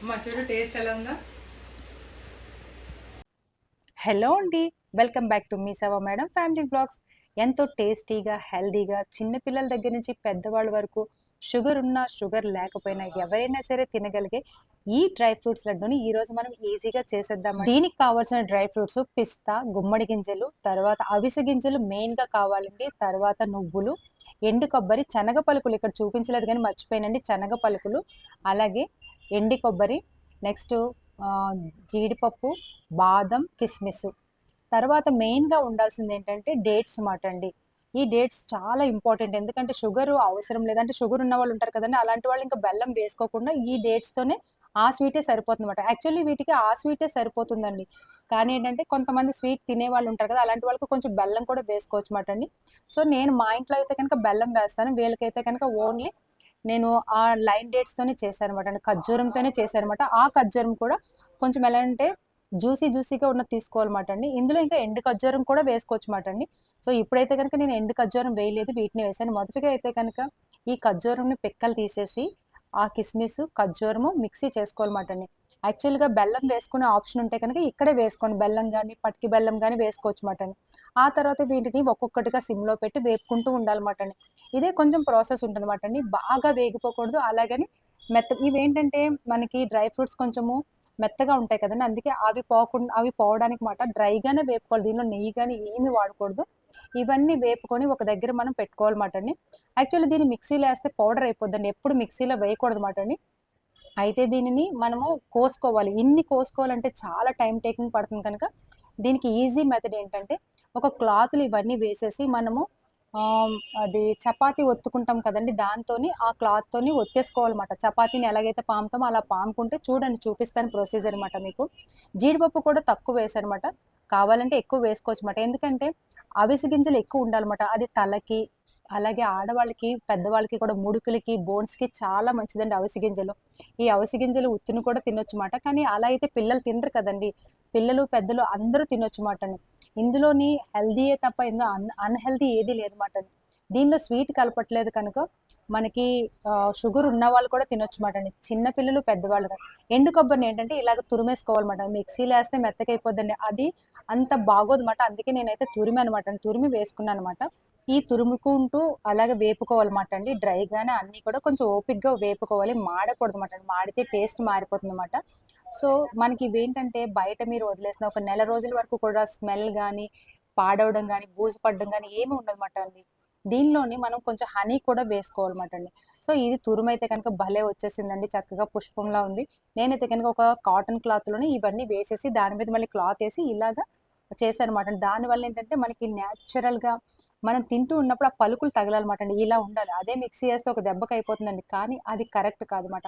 మా చూడు టేస్ట్ ఎలా ఉందా? హలో అండి. వెల్కమ్ బ్యాక్ టు మీ సవ మేడం ఫ్యామిలీ బ్లాగ్స్. ఎంతో టేస్టీగా, హెల్తీగా చిన్న పిల్లల దగ్గర నుంచి పెద్దవాళ్ళ వరకు షుగర్ ఉన్నా, షుగర్ లేకపోయినా ఎవరైనా సరే తినగలిగే ఈ డ్రై ఫ్రూట్స్ లడ్డూని ఈరోజు మనం ఈజీగా చేసేద్దాం. దీనికి కావాల్సిన డ్రై ఫ్రూట్స్ పిస్తా, గుమ్మడి గింజలు, తర్వాత అవిసె గింజలు మెయిన్‌గా కావాలండి. తర్వాత నువ్వులు, ఎండు కొబ్బరి, శనగ పలుకులు ఇక్కడ చూపించలేదు కానీ మర్చిపోయానండి. శనగ పలుకులు, అలాగే ఎండి కొబ్బరి, నెక్స్ట్ ఆహ్, జీడిపప్పు, బాదం, కిస్మిస్. తర్వాత మెయిన్‌గా ఉండాల్సిందేంటంటే డేట్స్ మాట అండి. ఈ డేట్స్ చాలా ఇంపార్టెంట్. ఎందుకంటే షుగరు అవసరం లేదు. అంటే షుగర్ ఉన్నవాళ్ళు ఉంటారు కదండీ! అలాంటి వాళ్ళు ఇంకా బెల్లం వేసుకోకుండా ఈ డేట్స్‌తోనే ఆ స్వీటే సరిపోతుందన్నమాట. యాక్చువల్లీ వీటికి ఆ స్వీటే సరిపోతుందండి. కానీ ఏంటంటే కొంతమంది స్వీట్ తినేవాళ్ళు ఉంటారు కదా! అలాంటి వాళ్ళకి కొంచెం బెల్లం కూడా వేసుకోవచ్చు మాట అండి. సో, నేను మా ఇంట్లో అయితే గనుక బెల్లం వేస్తాను. వీళ్ళకైతే గనుక ఓన్లీ నేను ఆ లైన్ డేట్స్‌తోనే చేశానన్నమాట. అంటే ఖర్జూరంతోనే చేశానన్నమాట. ఆ ఖర్జూరం కూడా కొంచెం ఎలా అంటే జ్యూసీగా ఉన్నది తీసుకోవాలమాట అండి. ఇందులో ఇంకా ఎండు ఖర్జూరం కూడా వేసుకోవచ్చుమాట అండి. సో, ఇప్పుడైతే గనుక నేను ఎండు ఖర్జూరం వేయలేదు. వీటిని వేశాను. మొదటగా అయితే కనుక ఈ ఖర్జూరంని పిక్కలు తీసేసి, ఆ కిస్మిస్, ఖర్జూరము మిక్సీ చేసుకోవాలమాట అండి. యాక్చువల్‌గా బెల్లం వేసుకునే ఆప్షన్ ఉంటే కనుక ఇక్కడే వేసుకోండి. బెల్లం గాని, పటికి బెల్లం గాని వేసుకోవచ్చుమాట అండి. ఆ తర్వాత వీటిని ఒక్కొక్కటిగా సిమ్‌లో పెట్టి వేపుకుంటూ ఉండాలమాట అండి. ఇదే కొంచెం ప్రాసెస్ ఉంటదమాట అండి. బాగా వేగిపోకూడదు. అలాగని ఇవేంటంటే మనకి డ్రై ఫ్రూట్స్ కొంచెము మెత్తగా ఉంటాయి కదండీ! అందుకే అవి పోవడానికి మాట డ్రైగానే వేపుకోవాలి. దీనిలో నెయ్యి గాని ఏమి వాడకూడదు. ఇవన్నీ వేపుకొని ఒక దగ్గర మనం పెట్టుకోవాలమాట అండి. యాక్చువల్లీ దీన్ని మిక్సీలో ఏస్తే పౌడర్ అయిపోద్దండి. ఎప్పుడు మిక్సీలో వేయకూడదమాట అండి. అయితే దీనిని మనము కోసుకోవాలి. ఇన్ని కోసుకోవాలంటే చాలా టైమ్ టేకింగ్ పడుతుంది కనుక, దీనికి ఈజీ మెథడ్ ఏంటంటే, ఒక క్లాత్‌లో ఇవన్నీ వేసేసి మనము అది చపాతీ ఒత్తుకుంటాం కదండీ! దాంతోని ఆ క్లాత్‌తోని ఒత్తేసుకోవాలమాట. చపాతీని ఎలాగైతే పాముతామో అలా పాముకుంటే చూడండి చూపిస్తాను ప్రొసీజర్ మాట మీకు. జీడిపప్పు కూడా తక్కువ వేశానమాట. కావాలంటే ఎక్కువ వేసుకోవచ్చుమాట. ఎందుకంటే అవిసె గింజలు ఎక్కువ ఉండాలమాట. అది తలకి, అలాగే ఆడవాళ్ళకి, పెద్దవాళ్ళకి కూడా ముడుకులకి, బోన్స్‌కి చాలా మంచిదండి అవిసె గింజలు. ఈ అవిసె గింజలు ఉత్తిని కూడా తినొచ్చుమాట. కానీ అలా అయితే పిల్లలు తినరు కదండీ! పిల్లలు, పెద్దలు అందరూ తినొచ్చుమాటండి. ఇందులోని హెల్తీయే తప్ప ఇందులో అన్‌హెల్తీ ఏది లేదుమాట. దీనిలో స్వీట్ కలపట్లేదు కనుక మనకి షుగర్ ఉన్నవాళ్ళు కూడా తినొచ్చుమాటండి. చిన్న పిల్లలు, పెద్దవాళ్ళు కూడా. ఎండు కొబ్బరిని ఏంటంటే ఇలాగ తురిమేసుకోవాలమాట. మిక్సీలో ఏస్తే మెత్తగైపోద్దండి. అది అంత బాగోదుమాట. అందుకే నేనైతే తురిమానమాట. తురిమి వేసుకున్నానమాట. ఈ తురుముకుంటూ అలాగే వేపుకోవాలమాట అండి. డ్రైగానే అన్నీ కూడా కొంచెం ఓపికగా వేపుకోవాలి. మాడకూడదమాట. మాడితే టేస్ట్ మారిపోతుందన్నమాట. సో, మనకి ఇవేంటంటే బయట మీరు వదిలేసిన ఒక నెల రోజుల వరకు కూడా స్మెల్ గాని, పాడవడం గాని, బూజు పడడం గాని ఏమి ఉండదన్నమాట అండి. దీనిలోని మనం కొంచెం హనీ కూడా వేసుకోవాలమాట అండి. సో, ఇది తురుమైతే కనుక భలే వచ్చేసిందండి. చక్కగా పుష్పంలా ఉంది. నేనైతే కనుక ఒక కాటన్ క్లాత్‌లోని ఇవన్నీ వేసేసి దాని మీద మళ్ళీ క్లాతేసి ఇలాగా చేశానమాట. దానివల్ల ఏంటంటే మనకి నేచురల్‌గా మనం తింటూ ఉన్నప్పుడు ఆ పలుకులు తగలాలమాట అండి. ఇలా ఉండాలి. అదే మిక్సీ ఏస్తే ఒక దెబ్బకయిపోతుందండి. కానీ అది కరెక్ట్ కాదుమాట.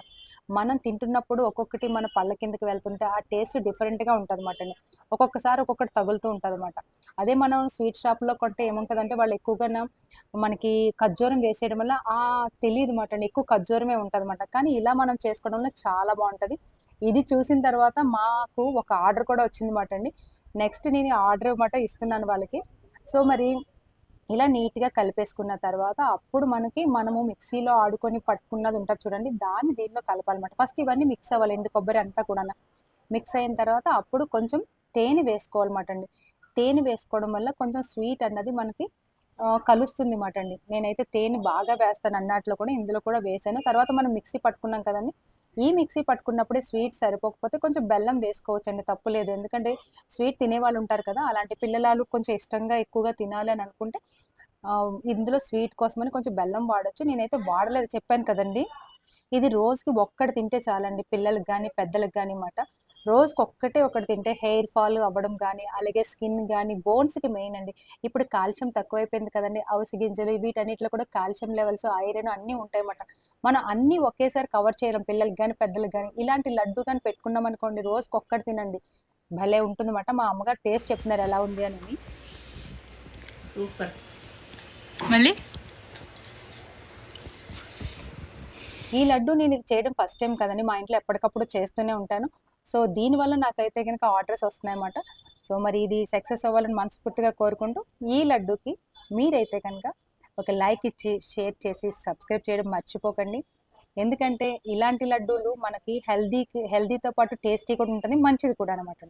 మనం తింటున్నప్పుడు ఒక్కొక్కటి మన పళ్ళ కిందకి వెళ్తుంటే ఆ టేస్ట్ డిఫరెంట్‌గా ఉంటదమాట అండి. ఒక్కొక్కసారి ఒక్కొక్కటి తగులుతూ ఉంటదమాట. అదే మనం స్వీట్ షాప్‌లో కొంటే ఏముంటదంటే వాళ్ళు ఎక్కువగాను మనకి ఖర్జూరం వేసేయడం వల్ల తెలీదుమాట అండి. ఎక్కువ ఖర్జూరమే ఉంటదమాట. కానీ ఇలా మనం చేసుకోవడం వల్ల చాలా బావుంటది. ఇది చూసిన తర్వాత మాకు ఒక ఆర్డర్ కూడా వచ్చిందమాట అండి. నెక్స్ట్ నేను ఈ ఆర్డర్ మాట ఇస్తున్నాను వాళ్ళకి. సో, మరి ఇలా నీట్‌గా కలిపేసుకున్న తర్వాత అప్పుడు మనము మిక్సీలో ఆడుకొని పట్టుకున్నది ఉంటది చూడండి. దాన్ని దీనిలో కలపాలన్నమాట. ఫస్ట్ ఇవన్నీ మిక్స్ అవ్వాలి. ఎండు కొబ్బరి అంతా కూడాను. మిక్స్ అయిన తర్వాత అప్పుడు కొంచెం తేనె వేసుకోవాలన్నమాట అండి. తేనె వేసుకోవడం వల్ల కొంచెం స్వీట్ అన్నది మనకి కలుస్తుంది మాట అండి. నేనైతే తేనె బాగా వేస్తాను అన్నాట్లో కూడా. ఇందులో కూడా వేశాను. తర్వాత మనం మిక్సీ పట్టుకున్నాం కదండీ! ఈ మిక్సీ పట్టుకున్నప్పుడే స్వీట్ సరిపోకపోతే కొంచెం బెల్లం వేసుకోవచ్చండి. తప్పు లేదు. ఎందుకంటే స్వీట్ తినేవాళ్ళు ఉంటారు కదా! అలాంటి పిల్లలు కొంచెం ఇష్టంగా ఎక్కువగా తినాలి అని అనుకుంటే ఇందులో స్వీట్ కోసమని కొంచెం బెల్లం వాడొచ్చు. నేనైతే వాడలేదు చెప్పాను కదండీ! ఇది రోజుకి ఒక్కటి తింటే చాలండి. పిల్లలకి గాని, పెద్దలకి గాని మాట. రోజుకొక్కటే ఒకటి తింటే హెయిర్ ఫాల్ అవ్వడం గాని, అలాగే స్కిన్ గాని, బోన్స్‌కి మెయిన్ అండి. ఇప్పుడు కాల్షియం తక్కువైపోయింది కదండీ! అవిసె గింజలు వీటన్నిటిలో కూడా కాల్షియం లెవెల్స్, ఐరన్ అన్నీ ఉంటాయన్నమాట. మనం అన్నీ ఒకేసారి కవర్ చేయలేం పిల్లలకి గాని, పెద్దలకి గాని. ఇలాంటి లడ్డు గాని పెట్టుకున్నామనుకోండి రోజుకొక్కటి తినండి. భలే ఉంటుందన్నమాట. మా అమ్మగారు టేస్ట్ చెప్తున్నారు ఎలా ఉంది అనని. సూపర్. మళ్ళీ ఈ లడ్డు నేనిది చేయడం ఫస్ట్ టైమ్ కదండీ. మా ఇంట్లో ఎప్పటికప్పుడు చేస్తూనే ఉంటాను. సో, దీనివల్ల నాకైతే గనక ఆర్డర్స్ వస్తున్నాయన్నమాట. సో, మరి ఇది సక్సెస్ అవ్వాలని మనస్ఫూర్తిగా కోరుకుంటూ, ఈ లడ్డూకి మీరైతే గనక ఒక లైక్ ఇచ్చి, షేర్ చేసి, సబ్స్క్రైబ్ చేయడం మర్చిపోకండి. ఎందుకంటే ఇలాంటి లడ్డూలు మనకి హెల్దీతో పాటు టేస్టీ కూడా ఉంటుంది, మంచిది కూడా అనమాట.